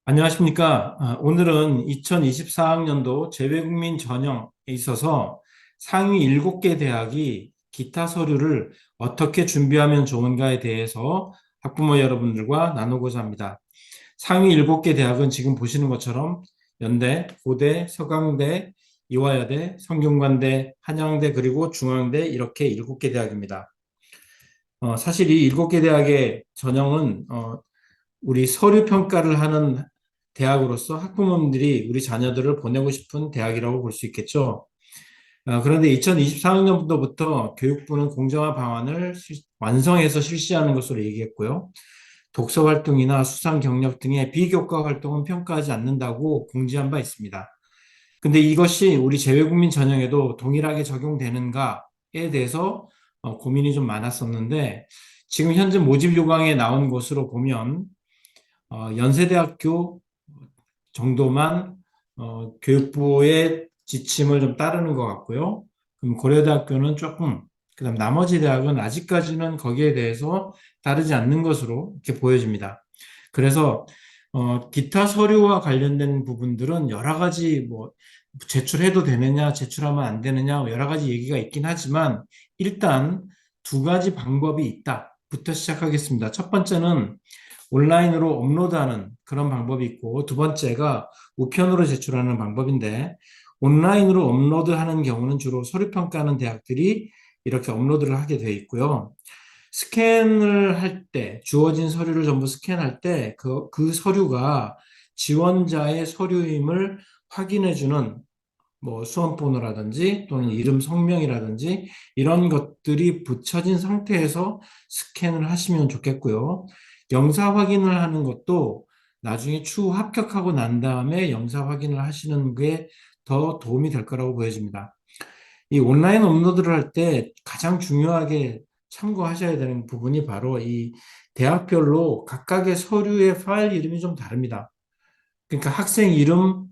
안녕하십니까. 오늘은 2024학년도 재외국민 전형에 있어서 상위 7개 대학이 기타 서류를 어떻게 준비하면 좋은가에 대해서 학부모 여러분들과 나누고자 합니다. 상위 7개 대학은 지금 보시는 것처럼 연대, 고대, 서강대, 이화여대, 성균관대, 한양대, 그리고 중앙대 이렇게 7개 대학입니다. 사실 이 7개 대학의 전형은 우리 서류 평가를 하는 대학으로서 학부모님들이 우리 자녀들을 보내고 싶은 대학이라고 볼 수 있겠죠. 그런데 2024학년도부터 교육부는 공정화 방안을 완성해서 실시하는 것으로 얘기했고요. 독서 활동이나 수상 경력 등의 비교과 활동은 평가하지 않는다고 공지한 바 있습니다. 근데 이것이 우리 재외국민 전형에도 동일하게 적용되는가에 대해서 고민이 좀 많았었는데 지금 현재 모집 요강에 나온 것으로 보면 연세대학교 정도만 교육부의 지침을 좀 따르는 것 같고요. 그럼 고려대학교는 조금, 그다음 나머지 대학은 아직까지는 거기에 대해서 따르지 않는 것으로 이렇게 보여집니다. 그래서 기타 서류와 관련된 부분들은 여러 가지 뭐 제출해도 되느냐, 제출하면 안 되느냐 여러 가지 얘기가 있긴 하지만 일단 두 가지 방법이 있다부터 시작하겠습니다. 첫 번째는 온라인으로 업로드하는 그런 방법이 있고 두 번째가 우편으로 제출하는 방법인데 온라인으로 업로드하는 경우는 주로 서류 평가하는 대학들이 이렇게 업로드를 하게 되어 있고요. 스캔을 할 때, 주어진 서류를 전부 스캔할 때 그 서류가 지원자의 서류임을 확인해주는 뭐 수험번호라든지 또는 이름 성명이라든지 이런 것들이 붙여진 상태에서 스캔을 하시면 좋겠고요. 영사 확인을 하는 것도 나중에 추후 합격하고 난 다음에 영사 확인을 하시는 게 더 도움이 될 거라고 보여집니다. 이 온라인 업로드를 할 때 가장 중요하게 참고하셔야 되는 부분이 바로 이 대학별로 각각의 서류의 파일 이름이 좀 다릅니다. 그러니까 학생 이름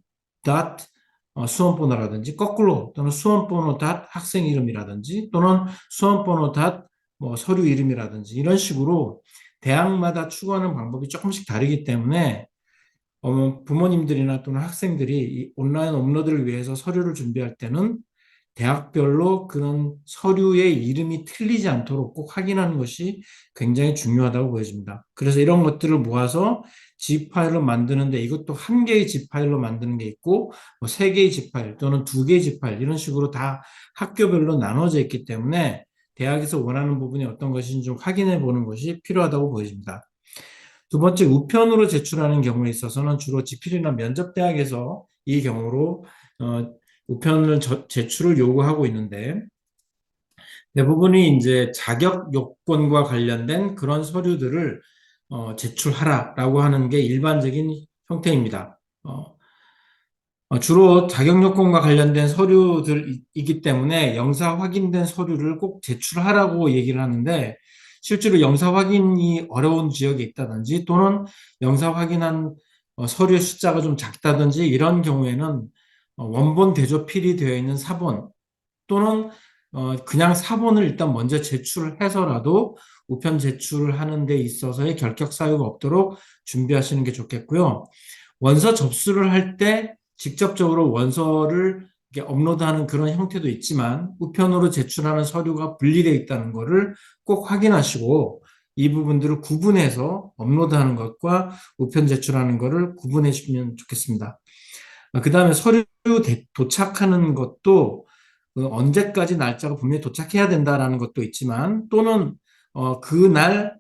수험번호라든지 거꾸로 또는 수험번호 학생 이름이라든지 또는 수험번호 뭐 서류 이름이라든지 이런 식으로 대학마다 추구하는 방법이 조금씩 다르기 때문에 부모님들이나 또는 학생들이 이 온라인 업로드를 위해서 서류를 준비할 때는 대학별로 그런 서류의 이름이 틀리지 않도록 꼭 확인하는 것이 굉장히 중요하다고 보여집니다. 그래서 이런 것들을 모아서 zip 파일로 만드는데 이것도 한 개의 zip 파일로 만드는 게 있고 세 개의 zip 파일 또는 두 개의 zip 파일 이런 식으로 다 학교별로 나눠져 있기 때문에 대학에서 원하는 부분이 어떤 것인지 좀 확인해 보는 것이 필요하다고 보여집니다. 두 번째, 우편으로 제출하는 경우에 있어서는 주로 지필이나 면접대학에서 이 경우로 우편을 제출을 요구하고 있는데 대부분이 이제 자격 요건과 관련된 그런 서류들을 제출하라라고 하는 게 일반적인 형태입니다. 주로 자격 요건과 관련된 서류들이기 때문에 영사 확인된 서류를 꼭 제출하라고 얘기를 하는데 실제로 영사 확인이 어려운 지역에 있다든지 또는 영사 확인한 서류의 숫자가 좀 작다든지 이런 경우에는 원본 대조필이 되어 있는 사본 또는 그냥 사본을 일단 먼저 제출을 해서라도 우편 제출을 하는 데 있어서의 결격 사유가 없도록 준비하시는 게 좋겠고요. 원서 접수를 할 때 직접적으로 원서를 업로드하는 그런 형태도 있지만 우편으로 제출하는 서류가 분리되어 있다는 것을 꼭 확인하시고 이 부분들을 구분해서 업로드하는 것과 우편 제출하는 것을 구분해 주시면 좋겠습니다. 그 다음에 서류 도착하는 것도 언제까지 날짜가 분명히 도착해야 된다라는 것도 있지만 또는 그날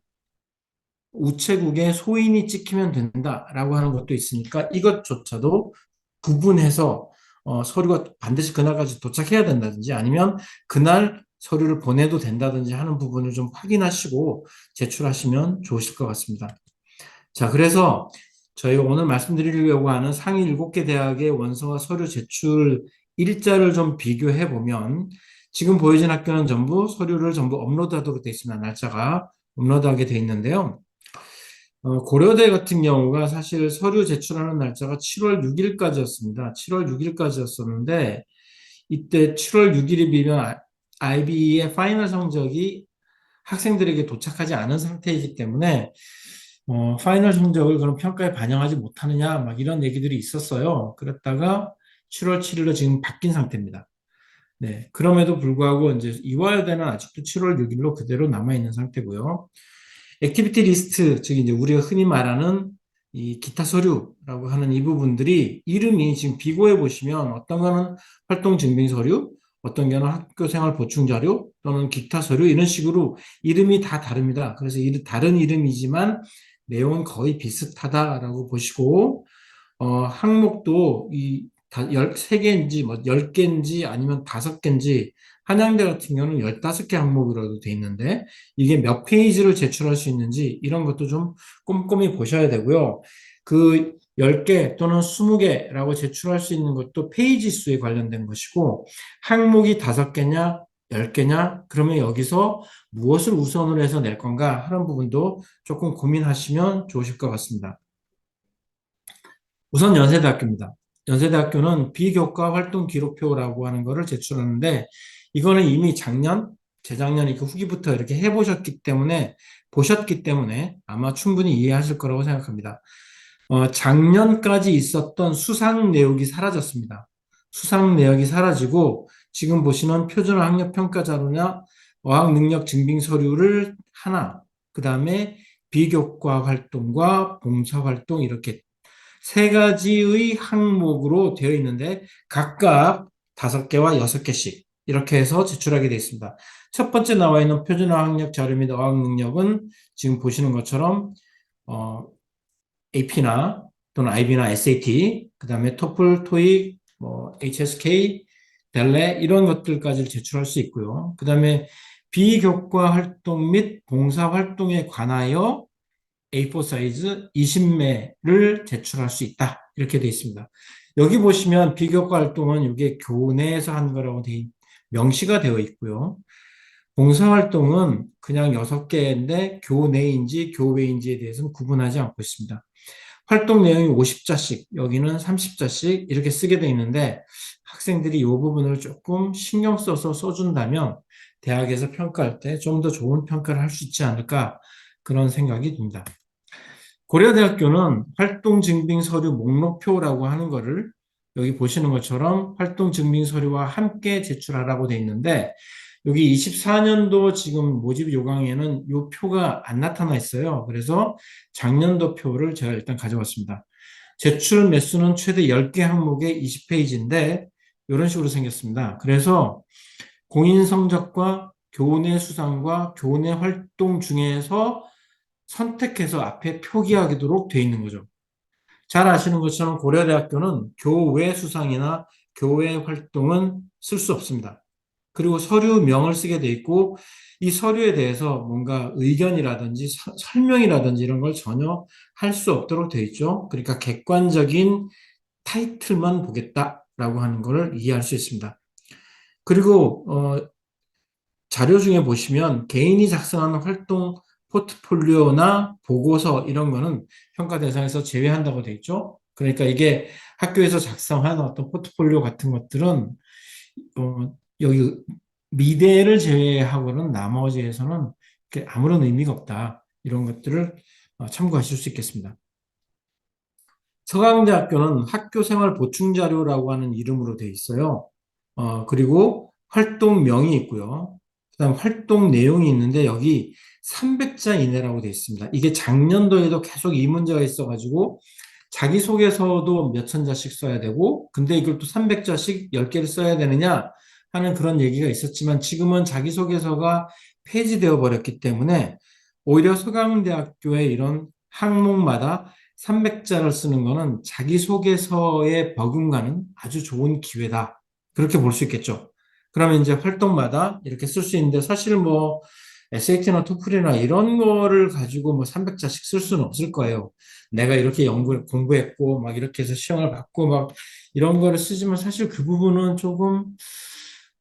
우체국에 소인이 찍히면 된다라고 하는 것도 있으니까 이것조차도 구분해서 서류가 반드시 그날까지 도착해야 된다든지 아니면 그날 서류를 보내도 된다든지 하는 부분을 좀 확인하시고 제출하시면 좋으실 것 같습니다. 자, 그래서 저희가 오늘 말씀드리려고 하는 상위 7개 대학의 원서와 서류 제출 일자를 좀 비교해 보면 지금 보여진 학교는 전부 서류를 전부 업로드하도록 되어 있습니다. 날짜가 업로드하게 되어 있는데요. 고려대 같은 경우가 사실 서류 제출하는 날짜가 7월 6일까지였습니다. 7월 6일까지였었는데 이때 7월 6일이면 IB의 파이널 성적이 학생들에게 도착하지 않은 상태이기 때문에 파이널 성적을 그런 평가에 반영하지 못하느냐, 막 이런 얘기들이 있었어요. 그랬다가 7월 7일로 지금 바뀐 상태입니다. 네. 그럼에도 불구하고 이제 이화여대는 아직도 7월 6일로 그대로 남아있는 상태고요. 액티비티 리스트, 즉 이제 우리가 흔히 말하는 이 기타 서류라고 하는 이 부분들이 이름이 지금 비고에 보시면 어떤 거는 활동 증빙 서류, 어떤 거는 학교 생활 보충 자료 또는 기타 서류 이런 식으로 이름이 다 다릅니다. 그래서 다른 이름이지만 내용은 거의 비슷하다라고 보시고 항목도 이 13개인지 뭐 10개인지 아니면 5개인지 한양대 같은 경우는 15개 항목이라도 돼 있는데 이게 몇 페이지를 제출할 수 있는지 이런 것도 좀 꼼꼼히 보셔야 되고요. 그 10개 또는 20개라고 제출할 수 있는 것도 페이지 수에 관련된 것이고 항목이 5개냐 10개냐 그러면 여기서 무엇을 우선으로 해서 낼 건가 하는 부분도 조금 고민하시면 좋으실 것 같습니다. 우선 연세대학교입니다. 연세대학교는 비교과 활동 기록표라고 하는 것을 제출하는데 이거는 이미 작년, 재작년 이렇게 후기부터 이렇게 보셨기 때문에 아마 충분히 이해하실 거라고 생각합니다. 작년까지 있었던 수상 내역이 사라졌습니다. 수상 내역이 사라지고 지금 보시는 표준어 학력 평가 자료나 어학 능력 증빙 서류를 하나, 그 다음에 비교과 활동과 봉사 활동 이렇게 세 가지의 항목으로 되어 있는데 각각 5개와 6개씩 이렇게 해서 제출하게 되어 있습니다. 첫 번째 나와 있는 표준어 학력 자료 및 어학 능력은 지금 보시는 것처럼 AP나 또는 IB나 SAT, 그 다음에 토플, 토익, 뭐 HSK, 델레 이런 것들까지 제출할 수 있고요. 그 다음에 비교과 활동 및 봉사 활동에 관하여 A4 사이즈 20매를 제출할 수 있다. 이렇게 되어 있습니다. 여기 보시면 비교과 활동은 이게 교내에서 한 거라고 명시가 되어 있고요. 봉사활동은 그냥 6개인데 교내인지 교외인지에 대해서는 구분하지 않고 있습니다. 활동 내용이 50자씩, 여기는 30자씩 이렇게 쓰게 되어 있는데 학생들이 이 부분을 조금 신경 써서 써준다면 대학에서 평가할 때 좀 더 좋은 평가를 할 수 있지 않을까 그런 생각이 듭니다. 고려대학교는 활동증빙서류 목록표라고 하는 거를 여기 보시는 것처럼 활동증빙서류와 함께 제출하라고 되어 있는데 여기 24년도 지금 모집 요강에는 이 표가 안 나타나 있어요. 그래서 작년도 표를 제가 일단 가져왔습니다. 제출 매수는 최대 10개 항목에 20페이지인데 이런 식으로 생겼습니다. 그래서 공인 성적과 교내 수상과 교내 활동 중에서 선택해서 앞에 표기하도록 되어 있는 거죠. 잘 아시는 것처럼 고려대학교는 교외 수상이나 교외 활동은 쓸 수 없습니다. 그리고 서류명을 쓰게 돼 있고 이 서류에 대해서 뭔가 의견이라든지 설명이라든지 이런 걸 전혀 할 수 없도록 되어 있죠. 그러니까 객관적인 타이틀만 보겠다라고 하는 것을 이해할 수 있습니다. 그리고 자료 중에 보시면 개인이 작성하는 활동 포트폴리오나 보고서 이런 거는 평가 대상에서 제외한다고 되어 있죠. 그러니까 이게 학교에서 작성한 어떤 포트폴리오 같은 것들은 여기 미대를 제외하고는 나머지에서는 아무런 의미가 없다. 이런 것들을 참고하실 수 있겠습니다. 서강대학교는 학교생활 보충자료라고 하는 이름으로 되어 있어요. 그리고 활동명이 있고요. 그다음 활동 내용이 있는데 여기 300자 이내라고 되어 있습니다. 이게 작년도에도 계속 이 문제가 있어가지고 자기소개서도 몇천 자씩 써야 되고 근데 이걸 또 300자씩 10개를 써야 되느냐 하는 그런 얘기가 있었지만 지금은 자기소개서가 폐지되어 버렸기 때문에 오히려 서강대학교의 이런 항목마다 300자를 쓰는 거는 자기소개서에 버금가는 아주 좋은 기회다. 그렇게 볼 수 있겠죠. 그러면 이제 활동마다 이렇게 쓸 수 있는데 사실 뭐 SAT나 토플이나 이런 거를 가지고 뭐 300자씩 쓸 수는 없을 거예요. 내가 이렇게 공부했고 막 이렇게 해서 시험을 받고 막 이런 거를 쓰지만 사실 그 부분은 조금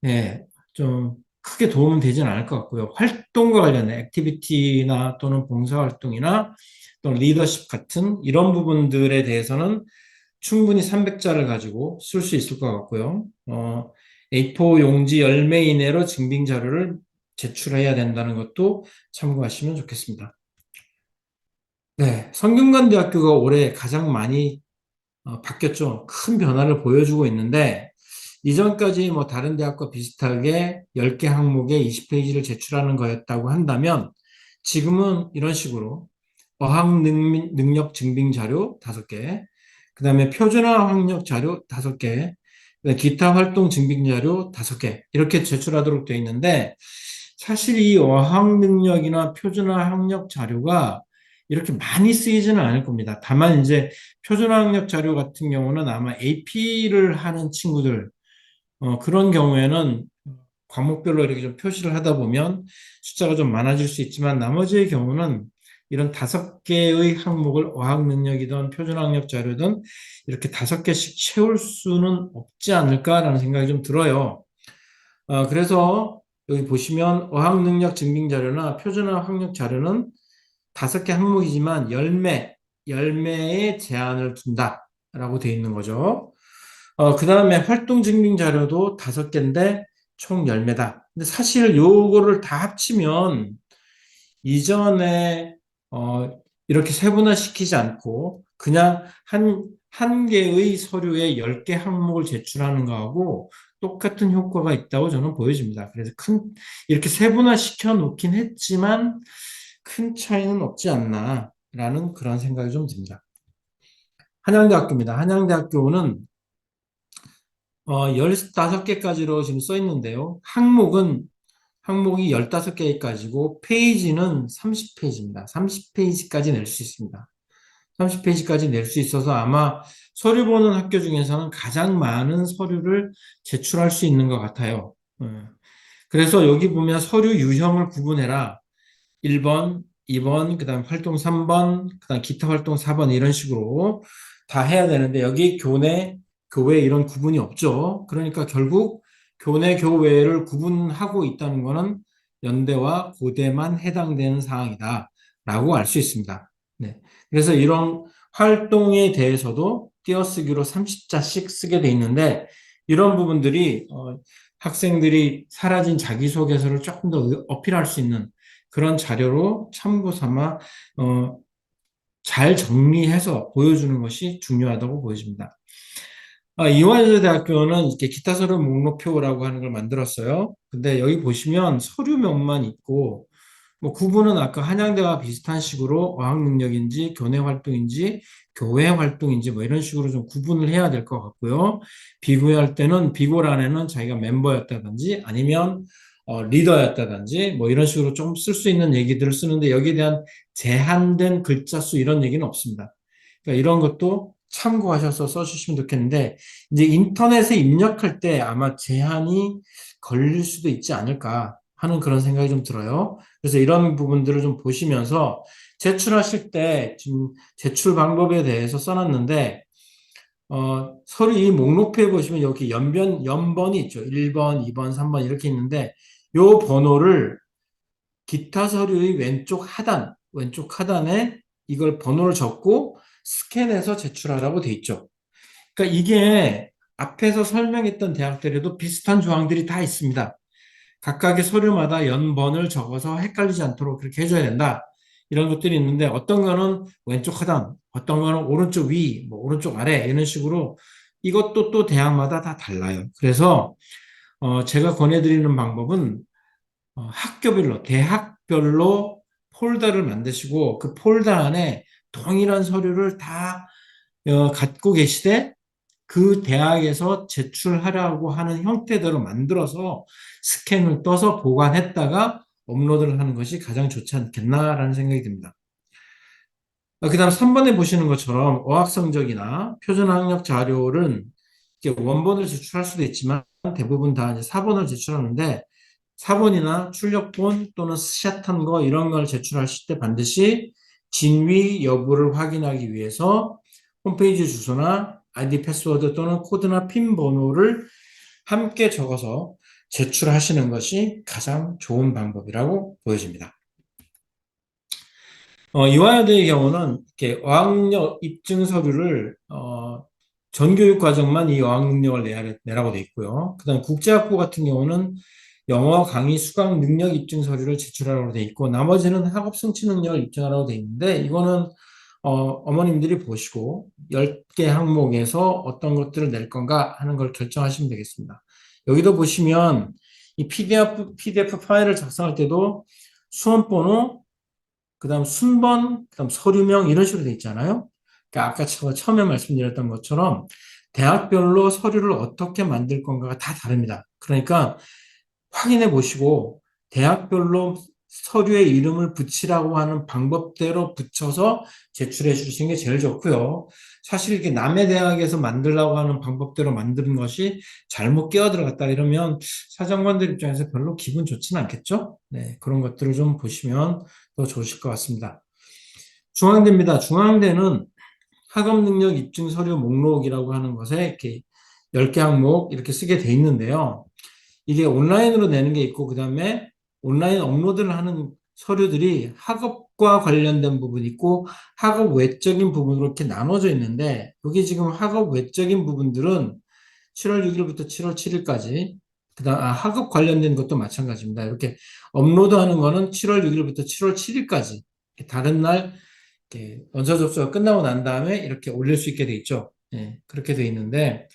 예, 좀 크게 도움은 되지는 않을 것 같고요. 활동과 관련된 액티비티나 또는 봉사활동이나 또는 리더십 같은 이런 부분들에 대해서는 충분히 300자를 가지고 쓸 수 있을 것 같고요. A4 용지 10매 이내로 증빙 자료를 제출해야 된다는 것도 참고하시면 좋겠습니다. 네, 성균관대학교가 올해 가장 많이 바뀌었죠. 큰 변화를 보여주고 있는데, 이전까지 뭐 다른 대학과 비슷하게 10개 항목에 20페이지를 제출하는 거였다고 한다면, 지금은 이런 식으로 어학 능력 증빙 자료 5개, 그 다음에 표준화 학력 자료 5개, 기타 활동 증빙 자료 5개, 이렇게 제출하도록 되어 있는데, 사실 이 어학 능력이나 표준화 학력 자료가 이렇게 많이 쓰이지는 않을 겁니다. 다만 이제 표준화 학력 자료 같은 경우는 아마 AP를 하는 친구들, 그런 경우에는 과목별로 이렇게 좀 표시를 하다 보면 숫자가 좀 많아질 수 있지만 나머지의 경우는 이런 5개의 항목을 어학 능력이든 표준 학력 자료든 이렇게 5개씩 채울 수는 없지 않을까라는 생각이 좀 들어요. 그래서 여기 보시면 어학 능력 증빙 자료나 표준화 학력 자료는 5개 항목이지만 열매의 제한을 둔다라고 되어 있는 거죠. 그 다음에 활동 증빙 자료도 5개인데 총 열매다. 근데 사실 요거를 다 합치면 이전에 이렇게 세분화시키지 않고 그냥 한 개의 서류에 10개 항목을 제출하는 거하고 똑같은 효과가 있다고 저는 보여집니다. 그래서 이렇게 세분화시켜 놓긴 했지만 큰 차이는 없지 않나라는 그런 생각이 좀 듭니다. 한양대학교입니다. 한양대학교는 15개까지로 지금 써 있는데요. 항목이 15개까지고 페이지는 30페이지입니다. 30페이지까지 낼 수 있습니다. 30페이지까지 낼 수 있어서 아마 서류 보는 학교 중에서는 가장 많은 서류를 제출할 수 있는 것 같아요. 그래서 여기 보면 서류 유형을 구분해라. 1번, 2번, 그 다음 활동 3번, 그 다음 기타 활동 4번 이런 식으로 다 해야 되는데 여기 교내, 교외 이런 구분이 없죠. 그러니까 결국 교내, 교외를 구분하고 있다는 것은 연대와 고대만 해당되는 사항이다 라고 알 수 있습니다. 네. 그래서 이런 활동에 대해서도 띄어쓰기로 30자씩 쓰게 돼 있는데 이런 부분들이 학생들이 사라진 자기소개서를 조금 더 어필할 수 있는 그런 자료로 참고 삼아 잘 정리해서 보여주는 것이 중요하다고 보여집니다. 이화여자대학교는 이렇게 기타 서류 목록표라고 하는 걸 만들었어요. 근데 여기 보시면 서류명만 있고 뭐 구분은 아까 한양대와 비슷한 식으로 어학 능력인지 교내 활동인지 교외 활동인지 뭐 이런 식으로 좀 구분을 해야 될 것 같고요. 비교할 때는 비고란에는 자기가 멤버였다든지 아니면 리더였다든지 뭐 이런 식으로 좀 쓸 수 있는 얘기들을 쓰는데 여기에 대한 제한된 글자 수 이런 얘기는 없습니다. 그러니까 이런 것도 참고하셔서 써주시면 좋겠는데 이제 인터넷에 입력할 때 아마 제한이 걸릴 수도 있지 않을까 하는 그런 생각이 좀 들어요. 그래서 이런 부분들을 좀 보시면서 제출하실 때 지금 제출 방법에 대해서 써놨는데 서류 이 목록표에 보시면 여기 연번이 있죠. 1번, 2번, 3번 이렇게 있는데 요 번호를 기타 서류의 왼쪽 하단에 이걸 번호를 적고 스캔해서 제출하라고 돼 있죠. 그러니까 이게 앞에서 설명했던 대학들에도 비슷한 조항들이 다 있습니다. 각각의 서류마다 연번을 적어서 헷갈리지 않도록 그렇게 해줘야 된다. 이런 것들이 있는데 어떤 거는 왼쪽 하단, 어떤 거는 오른쪽 위, 뭐 오른쪽 아래 이런 식으로 이것도 또 대학마다 다 달라요. 그래서 제가 권해드리는 방법은 학교별로, 대학별로 폴더를 만드시고 그 폴더 안에 동일한 서류를 다 갖고 계시되 그 대학에서 제출하라고 하는 형태대로 만들어서 스캔을 떠서 보관했다가 업로드를 하는 것이 가장 좋지 않겠나라는 생각이 듭니다. 그 다음 3번에 보시는 것처럼 어학 성적이나 표준 학력 자료는 원본을 제출할 수도 있지만 대부분 다 이제 4번을 제출하는데 4번이나 출력본 또는 스샷한 거 이런 걸 제출하실 때 반드시 진위 여부를 확인하기 위해서 홈페이지 주소나 아이디 패스워드 또는 코드나 핀 번호를 함께 적어서 제출하시는 것이 가장 좋은 방법이라고 보여집니다. 이화여대의 경우는 이렇게 어학력 입증 서류를 전교육 과정만 이 어학 능력을 내라고 돼 있고요. 그다음 국제학부 같은 경우는 영어 강의 수강 능력 입증 서류를 제출하라고 돼 있고 나머지는 학업 성취 능력을 입증하라고 돼 있는데 이거는 어머님들이 보시고 10개 항목에서 어떤 것들을 낼 건가 하는 걸 결정하시면 되겠습니다. 여기도 보시면 이 PDF 파일을 작성할 때도 수험번호, 그 다음 순번, 그 다음 서류명 이런 식으로 돼 있잖아요. 그러니까 아까 처음에 말씀드렸던 것처럼 대학별로 서류를 어떻게 만들 건가가 다 다릅니다. 그러니까 확인해 보시고 대학별로 서류에 이름을 붙이라고 하는 방법대로 붙여서 제출해 주시는 게 제일 좋고요. 사실 이렇게 남의 대학에서 만들라고 하는 방법대로 만드는 것이 잘못 끼어 들어갔다 이러면 사정관들 입장에서 별로 기분 좋지는 않겠죠? 네, 그런 것들을 좀 보시면 더 좋으실 것 같습니다. 중앙대입니다. 중앙대는 학업능력 입증 서류 목록이라고 하는 것에 이렇게 10개 항목 이렇게 쓰게 돼 있는데요. 이게 온라인으로 내는 게 있고, 그 다음에 온라인 업로드를 하는 서류들이 학업과 관련된 부분이 있고, 학업 외적인 부분으로 이렇게 나눠져 있는데, 여기 지금 학업 외적인 부분들은 7월 6일부터 7월 7일까지, 학업 관련된 것도 마찬가지입니다. 이렇게 업로드하는 거는 7월 6일부터 7월 7일까지, 다른 날, 이렇게 원서 접수가 끝나고 난 다음에 이렇게 올릴 수 있게 돼 있죠. 예, 그렇게 돼 있는데,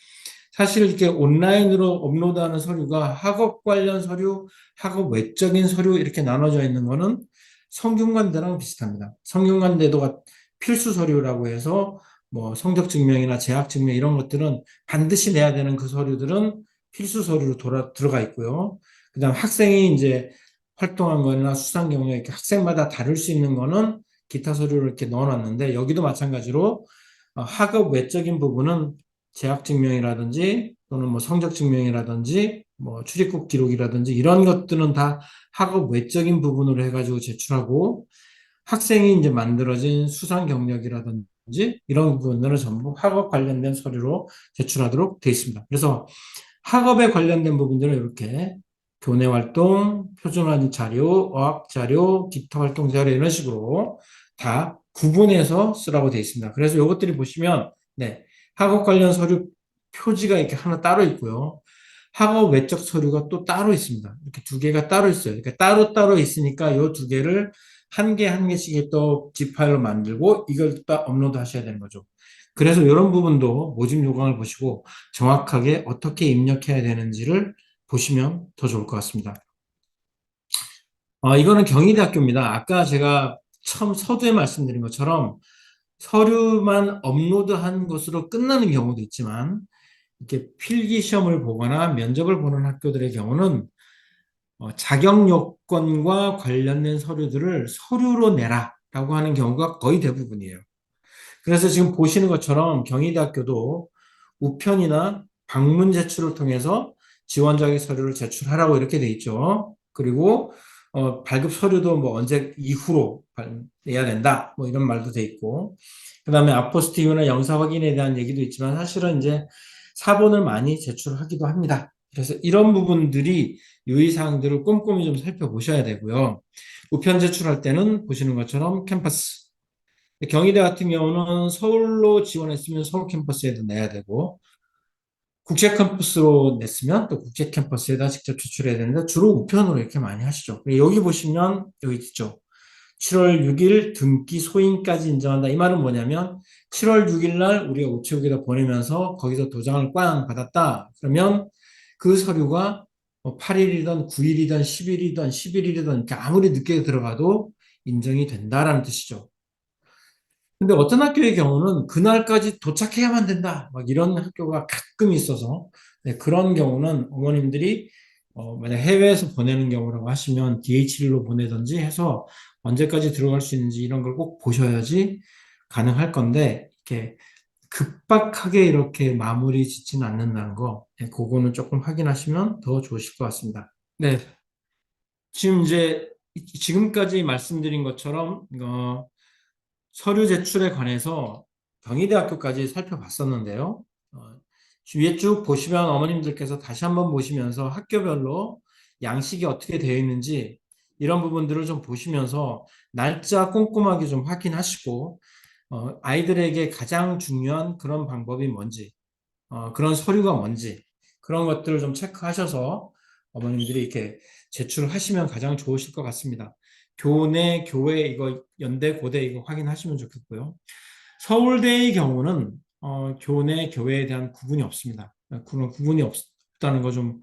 사실 이렇게 온라인으로 업로드하는 서류가 학업 관련 서류, 학업 외적인 서류 이렇게 나눠져 있는 거는 성균관대랑 비슷합니다. 성균관대도 필수 서류라고 해서 뭐 성적 증명이나 재학 증명 이런 것들은 반드시 내야 되는 그 서류들은 필수 서류로 들어가 있고요. 그다음 학생이 이제 활동한 거나 수상 경력 이렇게 학생마다 다를 수 있는 거는 기타 서류를 이렇게 넣어놨는데 여기도 마찬가지로 학업 외적인 부분은 재학 증명이라든지 또는 뭐 성적 증명이라든지 뭐 출입국 기록이라든지 이런 것들은 다 학업 외적인 부분으로 해가지고 제출하고 학생이 이제 만들어진 수상 경력이라든지 이런 부분들은 전부 학업 관련된 서류로 제출하도록 되어 있습니다. 그래서 학업에 관련된 부분들은 이렇게 교내 활동, 표준화된 자료, 어학 자료, 기타 활동 자료 이런 식으로 다 구분해서 쓰라고 되어 있습니다. 그래서 이것들이 보시면 네, 학업 관련 서류 표지가 이렇게 하나 따로 있고요. 학업 외적 서류가 또 따로 있습니다. 이렇게 두 개가 따로 있어요. 그러니까 따로 있으니까 이 두 개를 한 개 한 개씩 또 zip 파일로 만들고 이걸 또 업로드 하셔야 되는 거죠. 그래서 이런 부분도 모집 요강을 보시고 정확하게 어떻게 입력해야 되는지를 보시면 더 좋을 것 같습니다. 이거는 경희대학교입니다. 아까 제가 처음 서두에 말씀드린 것처럼 서류만 업로드한 것으로 끝나는 경우도 있지만 이렇게 필기 시험을 보거나 면접을 보는 학교들의 경우는 자격 요건과 관련된 서류들을 서류로 내라라고 하는 경우가 거의 대부분이에요. 그래서 지금 보시는 것처럼 경희대학교도 우편이나 방문 제출을 통해서 지원 자격 서류를 제출하라고 이렇게 돼 있죠. 그리고 발급 서류도 뭐 언제 이후로 내야 된다 뭐 이런 말도 돼 있고 그다음에 아포스티유나 영사 확인에 대한 얘기도 있지만 사실은 이제 사본을 많이 제출하기도 합니다. 그래서 이런 부분들이 유의사항들을 꼼꼼히 좀 살펴보셔야 되고요. 우편 제출할 때는 보시는 것처럼 캠퍼스 경희대 같은 경우는 서울로 지원했으면 서울 캠퍼스에도 내야 되고 국제 캠퍼스로 냈으면 또 국제 캠퍼스에다 직접 제출해야 되는데 주로 우편으로 이렇게 많이 하시죠. 여기 보시면 여기 있죠. 7월 6일 등기 소인까지 인정한다. 이 말은 뭐냐면 7월 6일 날 우리가 우체국에다 보내면서 거기서 도장을 꽝 받았다. 그러면 그 서류가 8일이든 9일이든 10일이든 11일이든 아무리 늦게 들어가도 인정이 된다라는 뜻이죠. 근데 어떤 학교의 경우는 그날까지 도착해야만 된다. 막 이런 학교가 가끔 있어서 네, 그런 경우는 어머님들이 만약 해외에서 보내는 경우라고 하시면 DHL로 보내든지 해서 언제까지 들어갈 수 있는지 이런 걸 꼭 보셔야지 가능할 건데 이렇게 급박하게 이렇게 마무리 짓지는 않는다는 거, 네, 그거는 조금 확인하시면 더 좋으실 것 같습니다. 네, 지금 이제 지금까지 말씀드린 것처럼 서류 제출에 관해서 경희대학교까지 살펴봤었는데요. 위에 쭉 보시면 어머님들께서 다시 한번 보시면서 학교별로 양식이 어떻게 되어 있는지 이런 부분들을 좀 보시면서 날짜 꼼꼼하게 좀 확인하시고 아이들에게 가장 중요한 그런 방법이 뭔지 그런 서류가 뭔지 그런 것들을 좀 체크하셔서 어머님들이 이렇게 제출하시면 가장 좋으실 것 같습니다. 교내, 교회 이거 연대, 고대 이거 확인하시면 좋겠고요. 서울대의 경우는 교내, 교회에 대한 구분이 없습니다. 그런 구분이 없다는 거 좀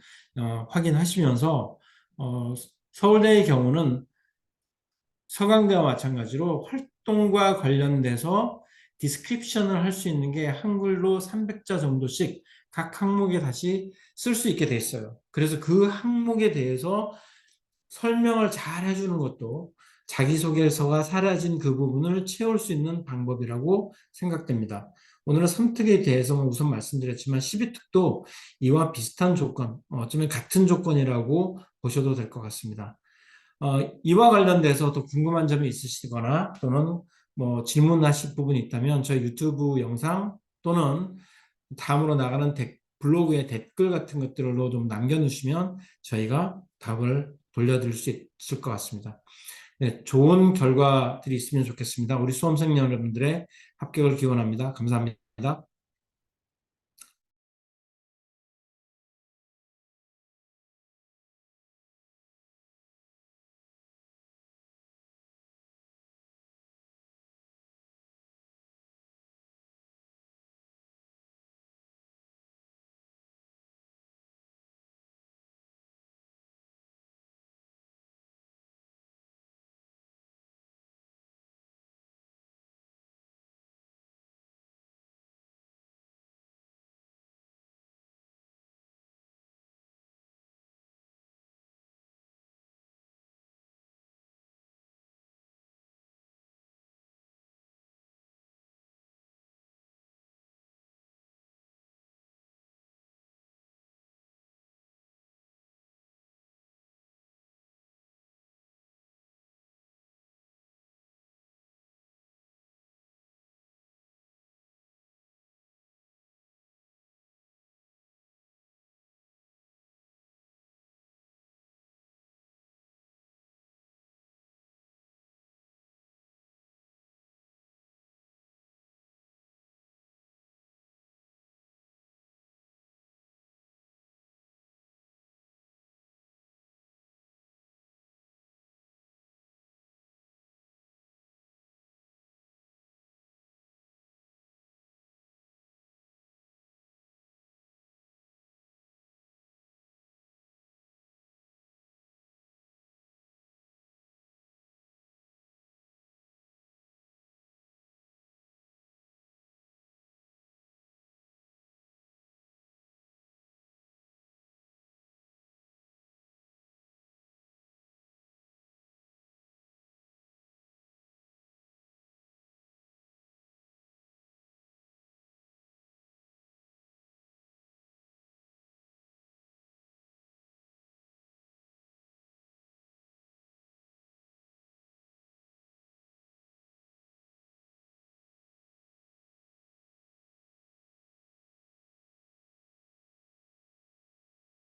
확인하시면서 서울대의 경우는 서강대와 마찬가지로 활동과 관련돼서 디스크립션을 할 수 있는 게 한글로 300자 정도씩 각 항목에 다시 쓸 수 있게 돼 있어요. 그래서 그 항목에 대해서 설명을 잘 해주는 것도 자기소개서가 사라진 그 부분을 채울 수 있는 방법이라고 생각됩니다. 오늘은 3특에 대해서는 우선 말씀드렸지만 12특도 이와 비슷한 조건, 어쩌면 같은 조건이라고 보셔도 될 것 같습니다. 이와 관련돼서 또 궁금한 점이 있으시거나 또는 뭐 질문하실 부분이 있다면 저희 유튜브 영상 또는 다음으로 나가는 블로그에 댓글 같은 것들로 좀 남겨주시면 저희가 답을 돌려드릴 수 있을 것 같습니다. 네, 좋은 결과들이 있으면 좋겠습니다. 우리 수험생 여러분들의 합격을 기원합니다. 감사합니다.